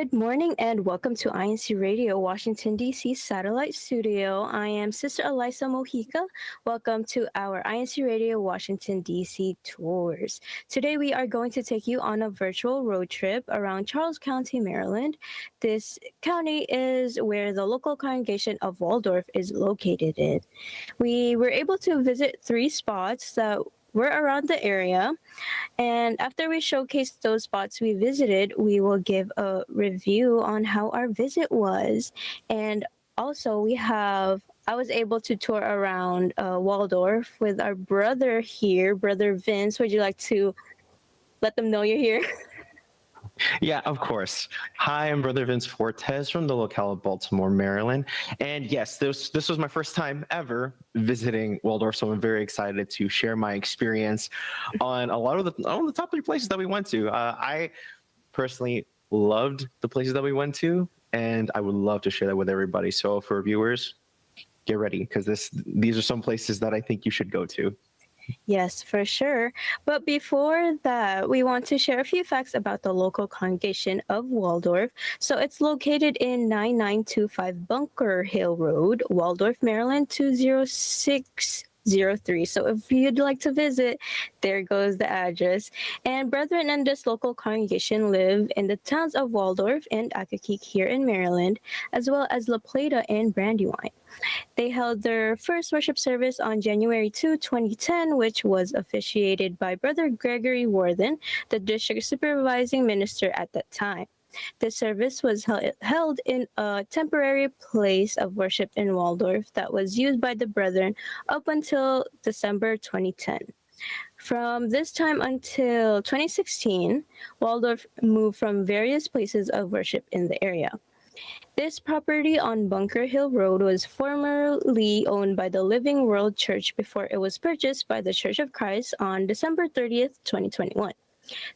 Good morning and welcome to INCRadio, Washington, D.C. Satellite Studio. I am Sister Elisa Mojica. Welcome to our INCRadio Washington, D.C. tours. Today we are going to take you on a virtual road trip around Charles County, Maryland. This county is where the local congregation of Waldorf is located in. We were able to visit 3 spots that were around the area. And after we showcase those spots we visited, we will give a review on how our visit was. And also, I was able to tour around Waldorf with our brother here, Brother Vince. Would you like to let them know you're here? Yeah, of course. Hi, I'm Brother Vince Fortes from the locale of Baltimore, Maryland. And yes, this was my first time ever visiting Waldorf, so I'm very excited to share my experience on a lot of the top 3 places that we went to. I personally loved the places that we went to, and I would love to share that with everybody. So for viewers, get ready, because these are some places that I think you should go to. Yes, for sure. But before that, we want to share a few facts about the local congregation of Waldorf. So it's located in 9925 Bunker Hill Road, Waldorf, Maryland 20603. So if you'd like to visit, there goes the address. And brethren in this local congregation live in the towns of Waldorf and Accokeek here in Maryland, as well as La Plata and Brandywine. They held their first worship service on January 2, 2010, which was officiated by Brother Gregory Worthen, the district supervising minister at that time. The service was held in a temporary place of worship in Waldorf that was used by the brethren up until December 2010. From this time until 2016, Waldorf moved from various places of worship in the area. This property on Bunker Hill Road was formerly owned by the Living World Church before it was purchased by the Church of Christ on December 30th, 2021.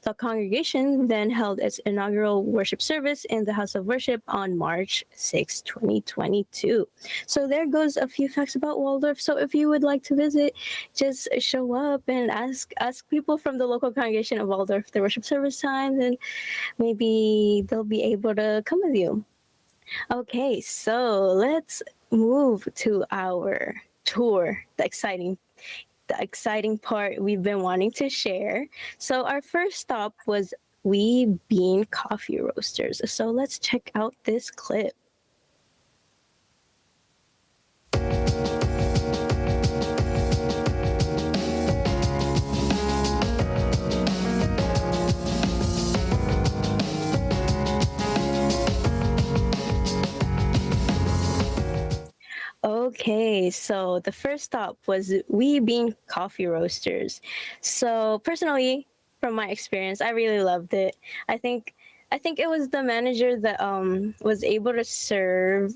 The congregation then held its inaugural worship service in the House of Worship on March 6, 2022. So there goes a few facts about Waldorf. So if you would like to visit, just show up and ask people from the local congregation of Waldorf their worship service times, and maybe they'll be able to come with you. Okay, so let's move to our tour, the exciting part we've been wanting to share. So our first stop was We Bean Coffee Roasters. So let's check out this clip. Okay, so the first stop was We Bean Coffee Roasters. So personally, from my experience, I really loved it. I think it was the manager that was able to serve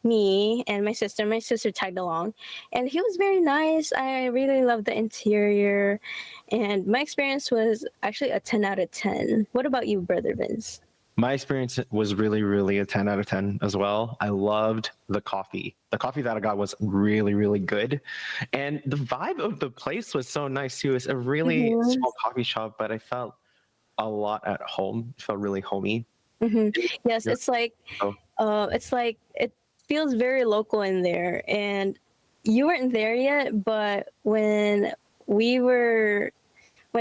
me and my sister. My sister tagged along, and he was very nice. I really loved the interior, and my experience was actually a 10 out of 10. What about you, Brother Vince? My experience was really, really a 10 out of 10 as well. I loved the coffee. The coffee that I got was really, really good. And the vibe of the place was so nice too. It's a really small coffee shop, but I felt a lot at home. It felt really homey. Yes, it's like it feels very local in there. And you weren't there yet, but when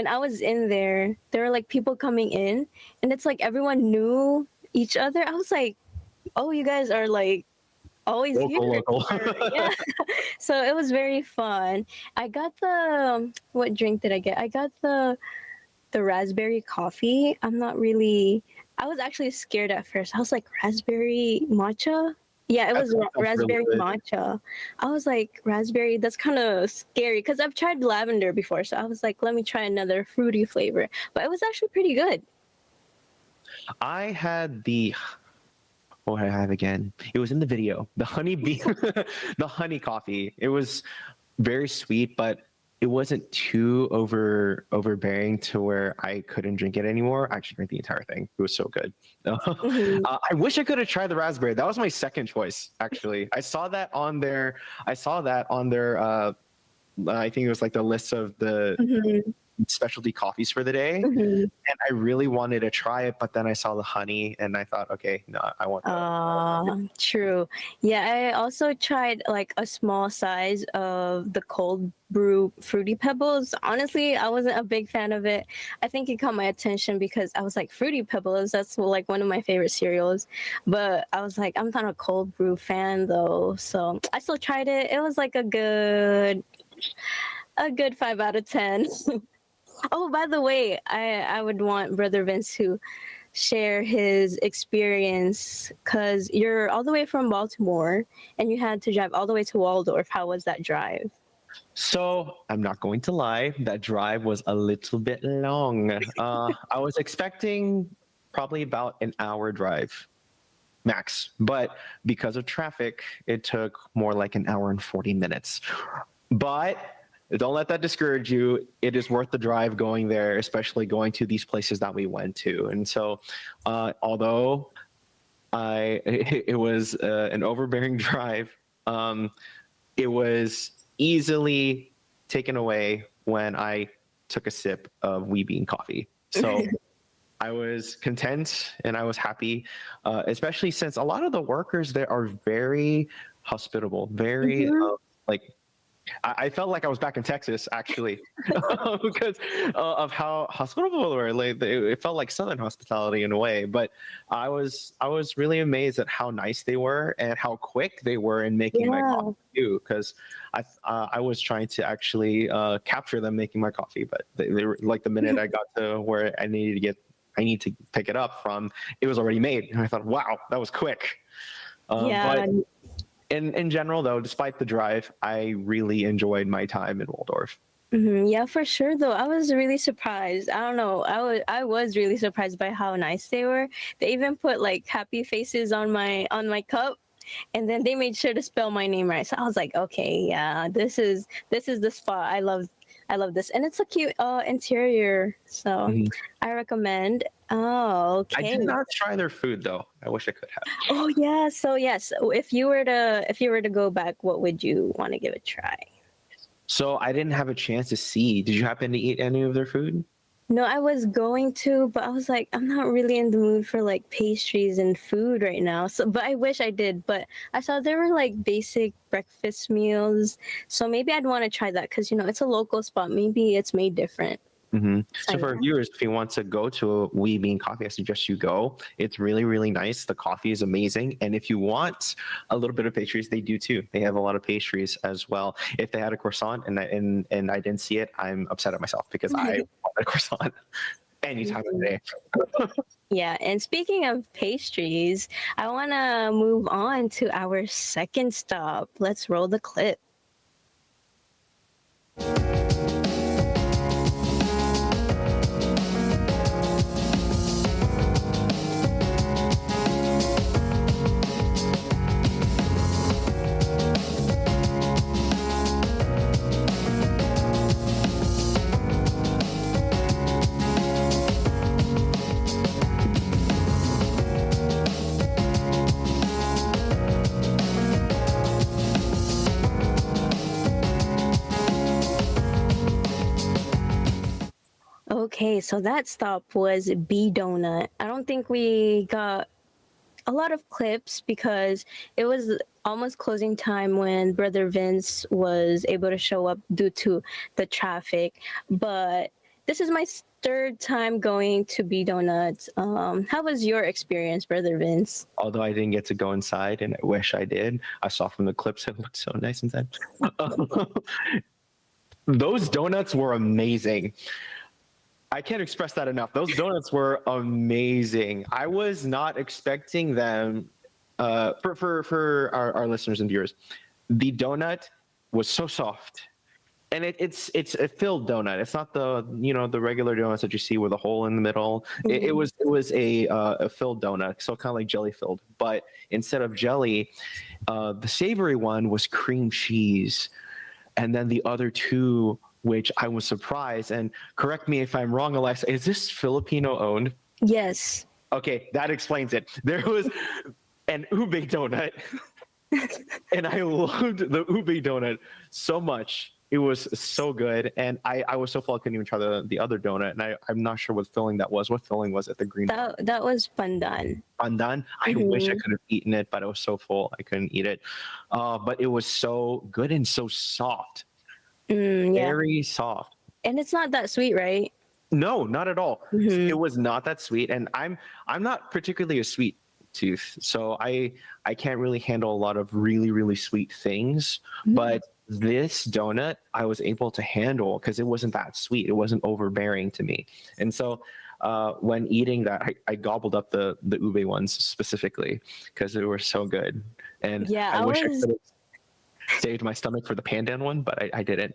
I was in there were like people coming in, and it's like everyone knew each other. I was like, oh, you guys are like always local. Yeah. So it was very fun. I got what drink did I get? I got the raspberry coffee. I was actually scared at first. I was like, raspberry matcha? Yeah, it was raspberry really matcha. I was like, raspberry, that's kind of scary because I've tried lavender before. So I was like, let me try another fruity flavor. But it was actually pretty good. I had what did I have again? It was in the video. The honey bean, the honey coffee. It was very sweet, but it wasn't too overbearing to where I couldn't drink it anymore. I actually drank the entire thing. It was so good. I wish I could have tried the raspberry. That was my second choice, actually. I saw that on their I think it was like the list of the specialty coffees for the day, Mhm. and I really wanted to try it, but then I saw the honey, and I thought, okay, no, I want the True. Yeah, I also tried like a small size of the cold brew Fruity Pebbles. Honestly, I wasn't a big fan of it. I think it caught my attention because I was like, Fruity Pebbles, that's like one of my favorite cereals. But I was like, I'm not a cold brew fan though. So I still tried it. It was like a good 5 out of 10. Oh, by the way, I would want Brother Vince to share his experience because you're all the way from Baltimore and you had to drive all the way to Waldorf. How was that drive? So I'm not going to lie, that drive was a little bit long. I was expecting probably about an hour drive max, but because of traffic, it took more like an hour and 40 minutes. But don't let that discourage you. It is worth the drive going there, especially going to these places that we went to. And so, although it was an overbearing drive, it was easily taken away when I took a sip of wee bean coffee. So I was content and I was happy, especially since a lot of the workers there are very hospitable, very like I felt like I was back in Texas actually because of how hospitable they were. Like it felt like Southern hospitality in a way. But I was really amazed at how nice they were and how quick they were in making my Yeah. coffee too. Because I was trying to actually capture them making my coffee, but they were like the minute I got to where I need to pick it up from, it was already made, and I thought, wow, that was quick. Yeah. But in general, though, despite the drive, I really enjoyed my time in Waldorf. Yeah, for sure though. I was really surprised. I don't know. I was really surprised by how nice they were. They even put like happy faces on my cup, and then they made sure to spell my name right. So I was like, okay, yeah, this is the spot. I love this, and it's a cute interior. So Mhm. I recommend. Oh, I okay. did not try their food though. I wish I could have. Oh yeah. So yes, if you were to go back, what would you want to give a try? So I didn't have a chance to see. Did you happen to eat any of their food? No, I was going to, but I was like, I'm not really in the mood for like pastries and food right now. So, but I wish I did. But I saw there were like basic breakfast meals, so maybe I'd want to try that because it's a local spot. Maybe it's made different. So for Yeah. viewers, if you want to go to a Wee Bean Coffee, I suggest you go. It's really, really nice. The coffee is amazing. And if you want a little bit of pastries, they do too. They have a lot of pastries as well. If they had a croissant and I didn't see it, I'm upset at myself because I want a croissant any time of the day. Yeah, and speaking of pastries, I want to move on to our second stop. Let's roll the clip. Okay, so that stop was B Donut. I don't think we got a lot of clips because it was almost closing time when Brother Vince was able to show up due to the traffic. But this is my third time going to B Donuts. How was your experience, Brother Vince? Although I didn't get to go inside, and I wish I did. I saw from the clips it looked so nice inside. Those donuts were amazing. I can't express that enough. Those donuts were amazing. I was not expecting them. For our listeners and viewers, the donut was so soft, and it's a filled donut. It's not the regular donuts that you see with a hole in the middle. It was a filled donut, so kind of like jelly filled. But instead of jelly, the savory one was cream cheese, and then the other two, which I was surprised, and correct me if I'm wrong, Alexa, is this Filipino owned? Yes. Okay, that explains it. There was an ube donut, and I loved the ube donut so much. It was so good, and I was so full I couldn't even try the other donut, and I'm not sure what filling that was. What filling was it? The green That was pandan. pandan. I wish I could have eaten it, but I was so full I couldn't eat it. But it was so good and so soft, Yeah, very soft. and it's not that sweet, right? No, not at all. Mm-hmm. It was not that sweet, and I'm not particularly a sweet tooth, so I can't really handle a lot of really sweet things. But this donut I was able to handle because it wasn't that sweet. It wasn't overbearing to me, and so when eating that, I gobbled up the ube ones specifically because they were so good. And Yeah, I wish I could have saved my stomach for the pandan one, but I didn't.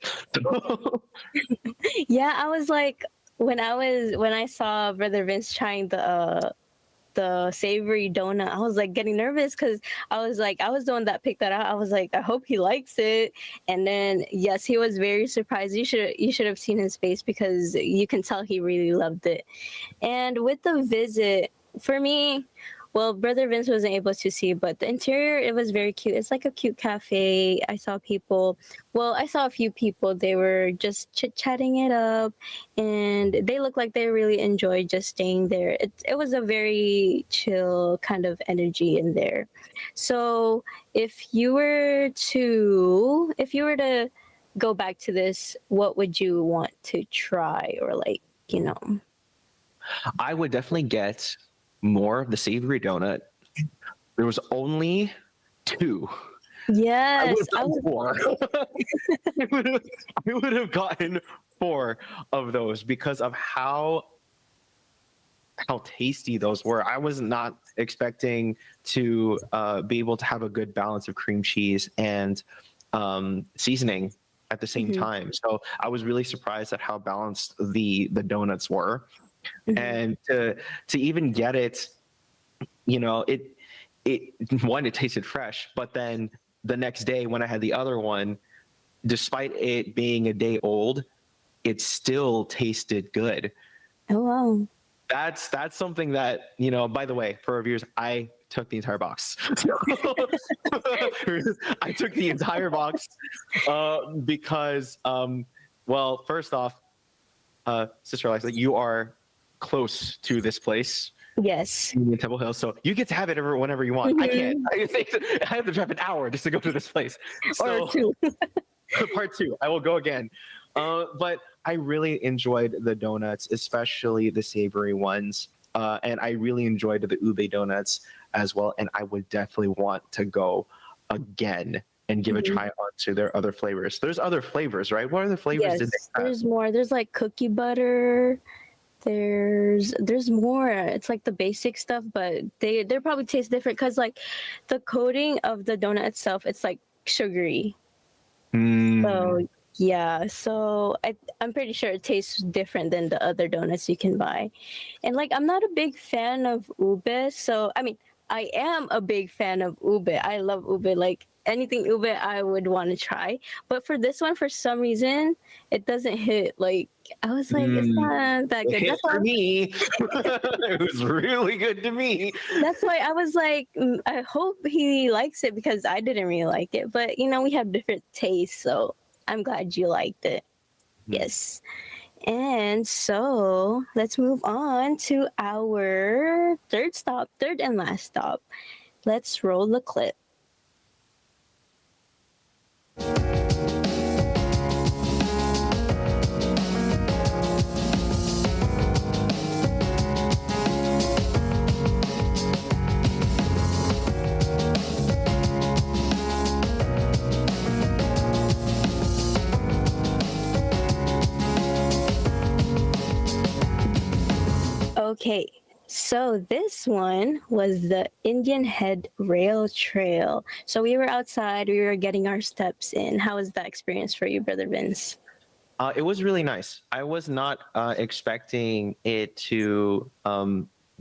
Yeah, I was like, when I saw Brother Vince trying the savory donut, I was like getting nervous because I was the one that picked that out. I was like, I hope he likes it. And then yes, he was very surprised. You should have seen his face because you can tell he really loved it. And with the visit, for me, well, Brother Vince wasn't able to see, but the interior, it was very cute. It's like a cute cafe. I saw a few people. They were just chit-chatting it up, and they looked like they really enjoyed just staying there. It was a very chill kind of energy in there. So if you were to go back to this, what would you want to try, or like, I would definitely get more of the savory donut. There was only 2. Yes, I would have gotten 4. I would have gotten 4 of those because of how tasty those were. I was not expecting to be able to have a good balance of cream cheese and seasoning at the same time. So I was really surprised at how balanced the donuts were. And to even get it, it tasted fresh, but then the next day when I had the other one, despite it being a day old, it still tasted good. Oh wow. That's something that, by the way, for reviewers, I took the entire box. I took the entire box because, well, first off, Sister Alexa, you are close to this place. Yes. In Temple Hill, so you get to have it whenever you want. I can't. I have to drive an hour just to go to this place. So, Or 2. Part 2, I will go again. But I really enjoyed the donuts, especially the savory ones. And I really enjoyed the ube donuts as well. And I would definitely want to go again and give a try onto their other flavors. There's other flavors, right? What other flavors Yes, did they have? there's more. There's like cookie butter. There's more. It's like the basic stuff, but they probably taste different because like the coating of the donut itself, it's like sugary. So yeah, so I'm pretty sure it tastes different than the other donuts you can buy. And like I'm not a big fan of ube, so I mean I am a big fan of ube. I love ube. Like anything ube I would want to try. But for this one, for some reason, it doesn't hit. Like I was like, it's not that good. It hit for me. It was really good to me. That's why I was like, I hope he likes it because I didn't really like it. But we have different tastes, so I'm glad you liked it. Yes. And so let's move on to our third and last stop. Let's roll the clip. Okay, so this one was the Indian Head Rail Trail. So we were outside, we were getting our steps in. How was that experience for you, Brother Vince? It was really nice. I was not expecting it to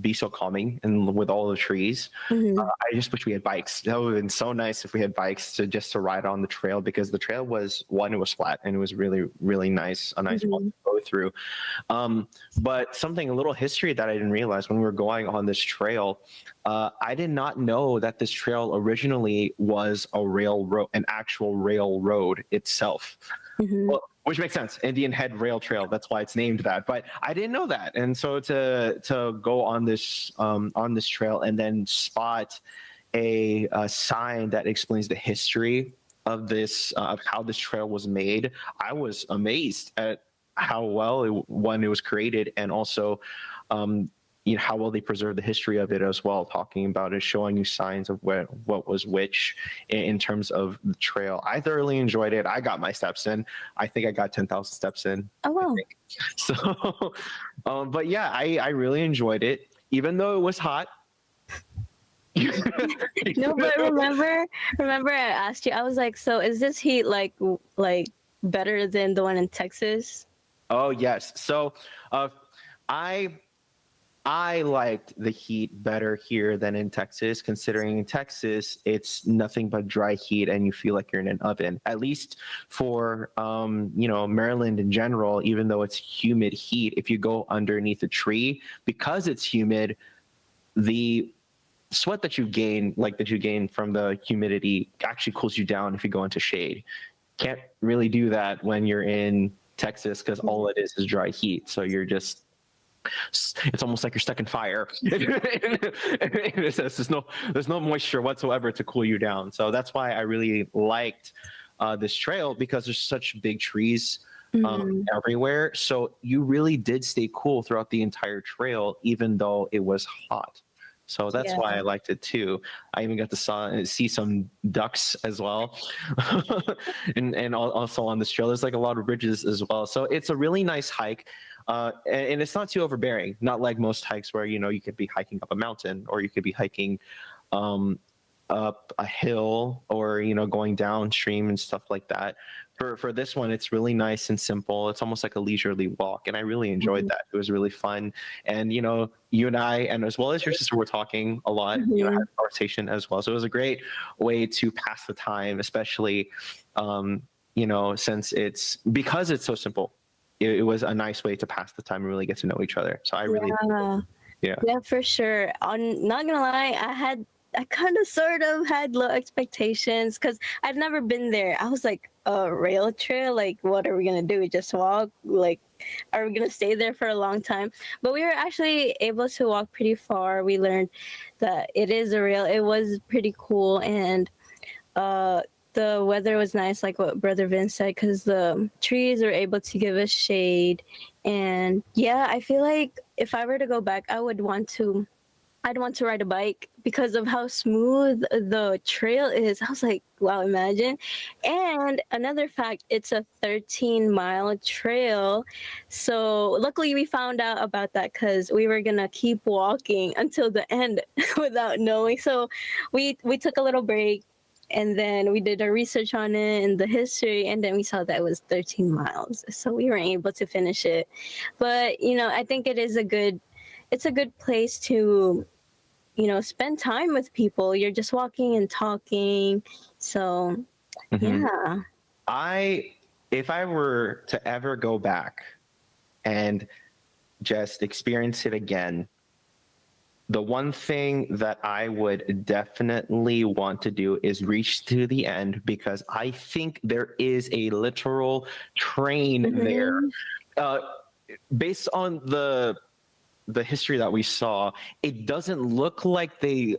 be so calming and with all the trees. I just wish we had bikes. That would have been so nice if we had bikes to ride on the trail, because the trail was it was flat and it was really, really nice, a nice walk to go through. But a little history that I didn't realize when we were going on this trail, I did not know that this trail originally was an actual railroad itself. Hmm. Well, which makes sense. Indian Head Rail Trail. That's why it's named that. But I didn't know that. And so to go on this trail and then spot a sign that explains the history of this of how this trail was made, I was amazed at how well it was created, and also how well they preserved the history of it as well, talking about it, showing you signs of what was which in terms of the trail. I thoroughly enjoyed it. I got my steps in. I think I got 10,000 steps in. Oh wow. So, but yeah, I really enjoyed it, even though it was hot. No, but remember I asked you, I was like, so is this heat like better than the one in Texas? Oh yes. So I I liked the heat better here than in Texas, considering in Texas it's nothing but dry heat and you feel like you're in an oven. At least for Maryland in general, even though it's humid heat, if you go underneath a tree, because it's humid, the sweat that you gain from the humidity actually cools you down if you go into shade. Can't really do that when you're in Texas because all it is dry heat. So you're just, it's almost like you're stuck in fire. There's no moisture whatsoever to cool you down. So that's why I really liked this trail, because there's such big trees everywhere. So you really did stay cool throughout the entire trail, even though it was hot. So that's why I liked it too. I even got to see some ducks as well. and also on this trail, there's like a lot of bridges as well. So it's a really nice hike. And it's not too overbearing, not like most hikes where, you could be hiking up a mountain, or you could be hiking up a hill, or, going downstream and stuff like that. For this one, it's really nice and simple. It's almost like a leisurely walk, and I really enjoyed that. It was really fun. And, you and I, and as well as your sister, were talking a lot, had a conversation as well. So it was a great way to pass the time, especially, because it's so simple. It was a nice way to pass the time and really get to know each other. So I really, yeah, for sure. Not gonna lie, I kind of sort of had low expectations because I'd never been there. I was like, a rail trail? Like, what are we gonna do? Just walk? Like, are we gonna stay there for a long time? But we were actually able to walk pretty far. We learned that it is a rail. It was pretty cool, and the weather was nice, like what Brother Vince said, because the trees were able to give us shade. And yeah, I feel like if I were to go back, I'd want to ride a bike because of how smooth the trail is. I was like, wow, imagine. And another fact, it's a 13-mile trail. So luckily we found out about that because we were going to keep walking until the end without knowing. So we took a little break, and then we did our research on it and the history, and then we saw that it was 13 miles. So we weren't able to finish it. But, I think it's a good place to, spend time with people. You're just walking and talking. So, yeah. If I were to ever go back and just experience it again, the one thing that I would definitely want to do is reach to the end, because I think there is a literal train there. Based on the history that we saw, it doesn't look like they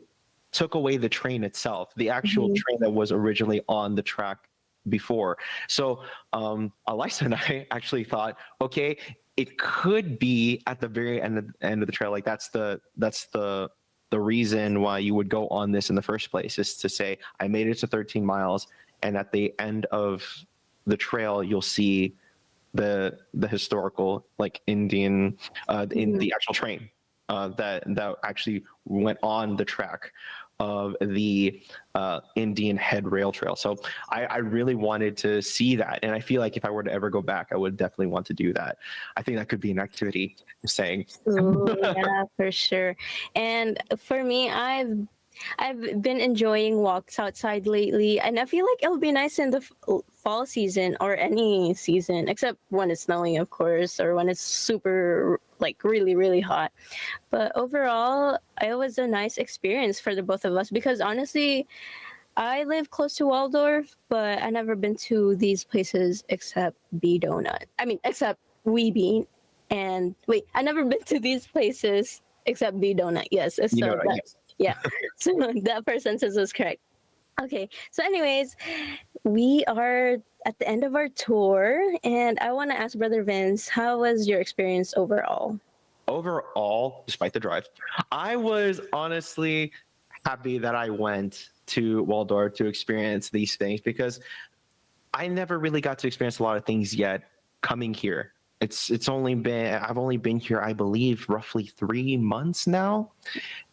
took away the train itself, the actual train that was originally on the track before. So Elisa and I actually thought, okay, it could be at the very end of the trail. Like that's the reason why you would go on this in the first place, is to say, I made it to 13 miles, and at the end of the trail, you'll see the historical, like, Indian in the actual train that actually went on the track of the Indian Head Rail Trail. So I really wanted to see that, and I feel like if I were to ever go back, I would definitely want to do that. I think that could be an activity. Just saying. Ooh, yeah, for sure. And for me, I've been enjoying walks outside lately, and I feel like it'll be nice in the fall season, or any season except when it's snowing, of course, or when it's super, like, really, really hot. But overall, it was a nice experience for the both of us, because honestly, I live close to Waldorf, but I never been to these places except B Donut. I mean, except Wee Bean. And wait, I never been to these places except B Donut. Yes, You know, so that, yes. yeah. So that first sentence was correct. Okay, so anyways, we are at the end of our tour, and I want to ask Brother Vince, how was your experience overall? Overall, despite the drive, I was honestly happy that I went to Waldorf to experience these things because I never really got to experience a lot of things yet coming here. It's only been I've only been here, I believe, roughly 3 months now,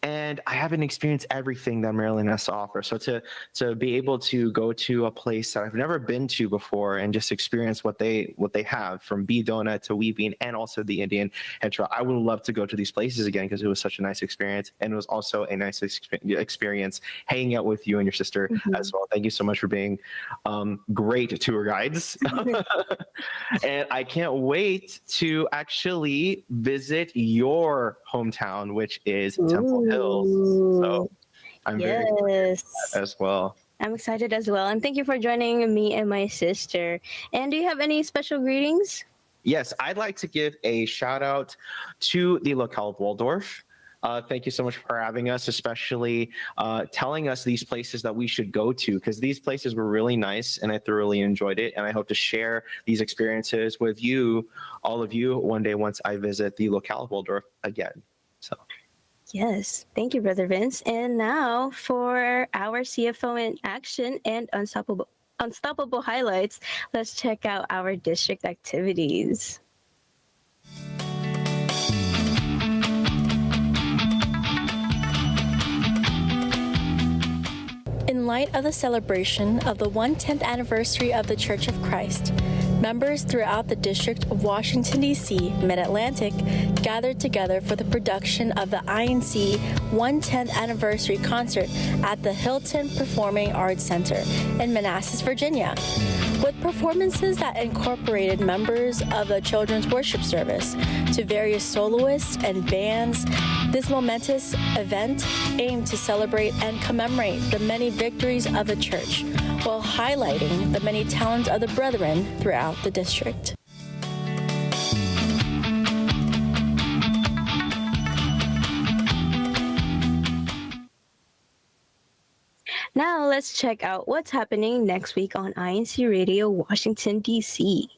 and I haven't experienced everything that Maryland has to offer. So to be able to go to a place that I've never been to before and just experience what they have, from B Donut to Wee Bean and also the Indian Hetra, I would love to go to these places again because it was such a nice experience, and it was also a nice experience hanging out with you and your sister as well. Thank you so much for being great tour guides, and I can't wait to actually visit your hometown, which is Temple Hills. So I'm very excited for that as well. I'm excited as well. And thank you for joining me and my sister. And do you have any special greetings? Yes, I'd like to give a shout out to the locale of Waldorf. Thank you so much for having us, especially telling us these places that we should go to, because these places were really nice and I thoroughly enjoyed it. And I hope to share these experiences with you, all of you, one day once I visit the locale of Waldorf again. So. Yes, thank you, Brother Vince. And now for our CFO in action and unstoppable highlights, let's check out our district activities. In light of the celebration of the 110th anniversary of the Church of Christ, members throughout the District of Washington, D.C., Mid-Atlantic, gathered together for the production of the INC 110th Anniversary Concert at the Hilton Performing Arts Center in Manassas, Virginia. With performances that incorporated members of the children's worship service to various soloists and bands, this momentous event aimed to celebrate and commemorate the many victories of the church while highlighting the many talents of the brethren throughout the district. Now let's check out what's happening next week on INCRadio Washington, D.C.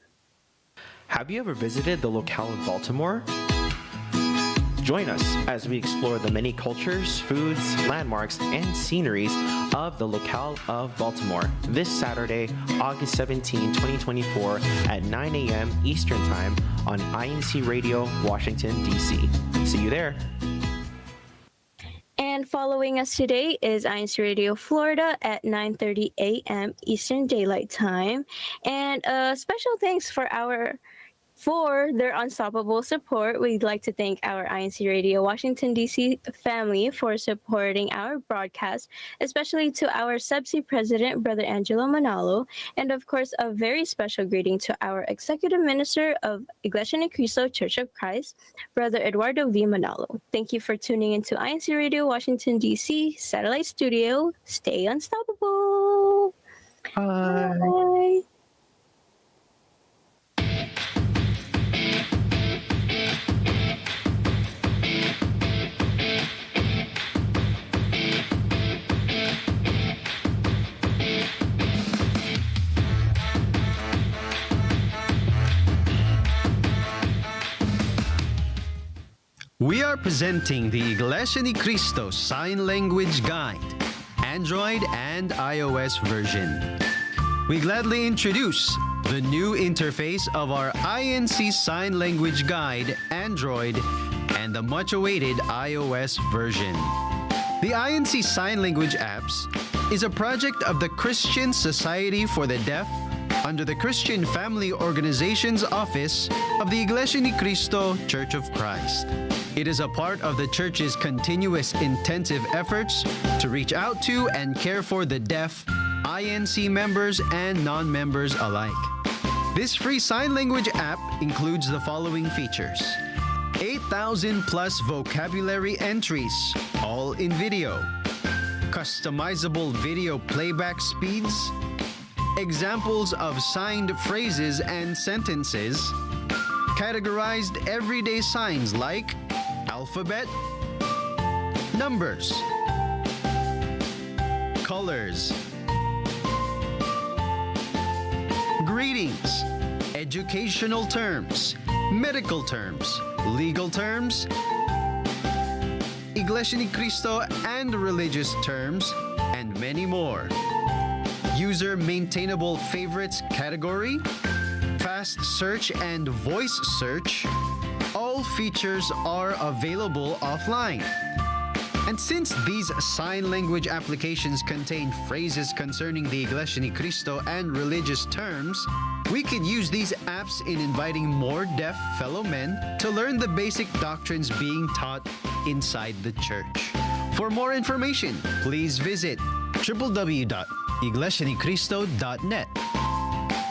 Have you ever visited the locale of Baltimore? Join us as we explore the many cultures, foods, landmarks, and sceneries of the locale of Baltimore this Saturday, August 17, 2024 at 9 a.m. Eastern Time on INCRadio Washington, D.C. See you there. And following us today is INCRadio Florida at 9:30 a.m. Eastern Daylight Time. And special thanks for their unstoppable support. We'd like to thank our INCRadio Washington, D.C. family for supporting our broadcast, especially to our Subsea President, Brother Angelo Manalo, and of course, a very special greeting to our Executive Minister of Iglesianicristo Church of Christ, Brother Eduardo V. Manalo. Thank you for tuning into INCRadio Washington, D.C. Satellite Studio. Stay unstoppable. Bye. Bye. We are presenting the iglesianicristo Sign Language Guide, Android and iOS version. We gladly introduce the new interface of our INC Sign Language Guide, Android, and the much-awaited iOS version. The INC Sign Language apps is a project of the Christian Society for the Deaf under the Christian Family Organization's Office of the Iglesianicristo Church of Christ. It is a part of the church's continuous intensive efforts to reach out to and care for the deaf, INC members and non-members alike. This free sign language app includes the following features: 8,000 plus vocabulary entries, all in video; customizable video playback speeds, examples of signed phrases and sentences, categorized everyday signs like alphabet, numbers, colors, greetings, educational terms, medical terms, legal terms, iglesianicristo and religious terms, and many more. User maintainable favorites category, fast search and voice search, all features are available offline. And since these sign language applications contain phrases concerning the iglesianicristo and religious terms, we could use these apps in inviting more deaf fellow men to learn the basic doctrines being taught inside the church. For more information, please visit www.iglesianicristo.net,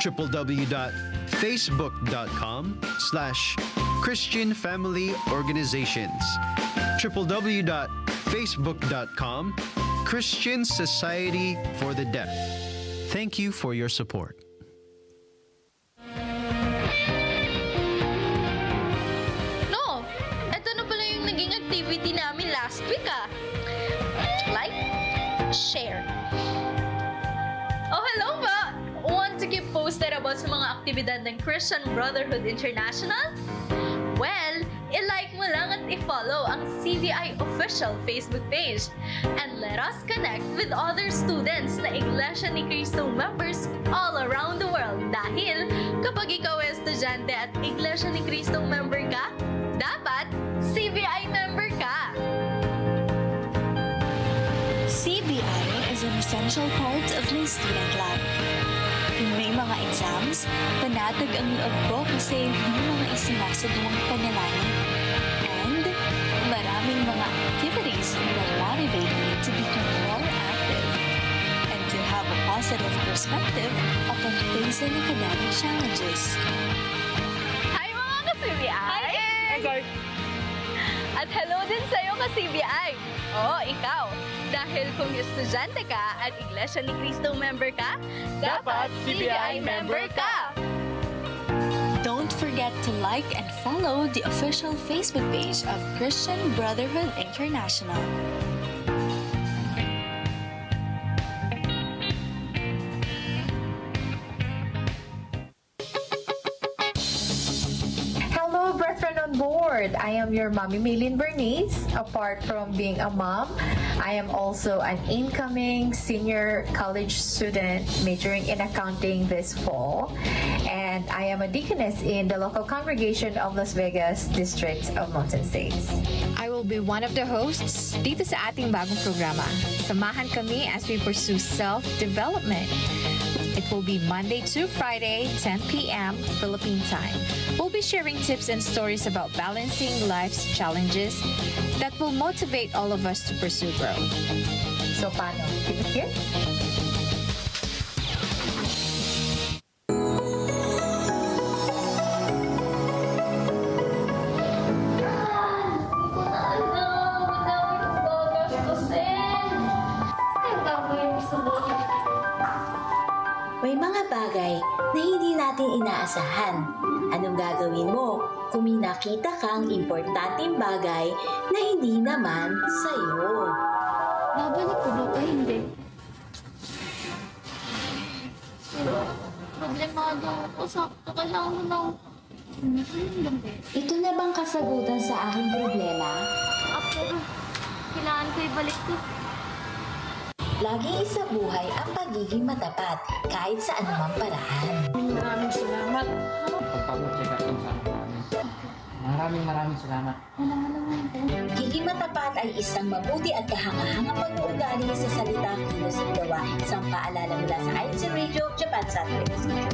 www.facebook.com/Christian Family Organizations, www.facebook.com Christian Society for the Deaf. Thank you for your support. No, eto na pala yung naging activity namin last week Like, share. Oh, hello ba? Want to keep posted about sa mga aktibidad ng Christian Brotherhood International? Well, i-like mo lang at i-follow ang CBI official Facebook page. And let us connect with other students na Iglesia ni Cristo members all around the world. Dahil kapag ikaw ay estudyante at Iglesia ni Cristo member ka, dapat CBI member ka. CBI is an essential part of my student life. Kung may mga exams, panatag ang loob ko kasi may mga isinasagawang panalangin. And maraming mga activities that motivate me to become more active and to have a positive perspective upon facing academic challenges. Hi mga ka-CBI! Hi, At hello din sa'yo ka-CBI! Oo, ikaw! Dahil kung estudyante ka at Iglesia ni Cristo member ka, dapat CBI member ka! Don't forget to like and follow the official Facebook page of Christian Brotherhood International. Hello, brethren on board. I am your mommy, Maylin Bernice. Apart from being a mom, I am also an incoming senior college student majoring in accounting this fall. And I am a deaconess in the local congregation of Las Vegas District of Mountain States. I will be one of the hosts dito sa ating bagong programa. Samahan kami as we pursue self-development. It will be Monday to Friday, 10 p.m. Philippine time. We'll be sharing tips and stories about balancing life's challenges that will motivate all of us to pursue growth. So, paano? Keep it here? May mga bagay na hindi natin inaasahan. Anong gagawin mo kung may nakita kang importanteng bagay na hindi naman sa'yo? Babalik ko ba o hindi? Pero, problemado ako. Sakto kailangan mo ng... Ito na bang kasagutan sa aking problema? Ako, kailangan ko ibalik ko. Laging sa buhay ang pagiging matapat kahit sa anumang paraan. Maraming salamat. Maraming salamat. Giging matapat ay isang mabuti at kahanga-hanga pag-uugali sa salita, kilos at gawa. Isang paalala mula sa INCRadio, Japan Satellite Studio.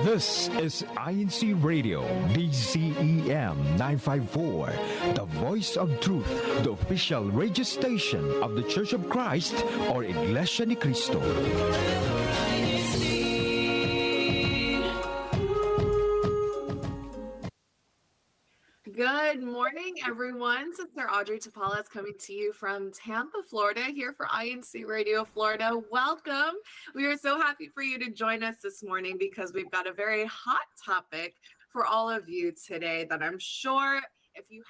This is INCRadio, DCEM 954, the voice of truth, the official radio station of the Church of Christ or Iglesia ni Cristo. Good morning, everyone. Sister Audrey Tapala is coming to you from Tampa, Florida, here for INC Radio Florida. Welcome. We are so happy for you to join us this morning because we've got a very hot topic for all of you today that I'm sure if you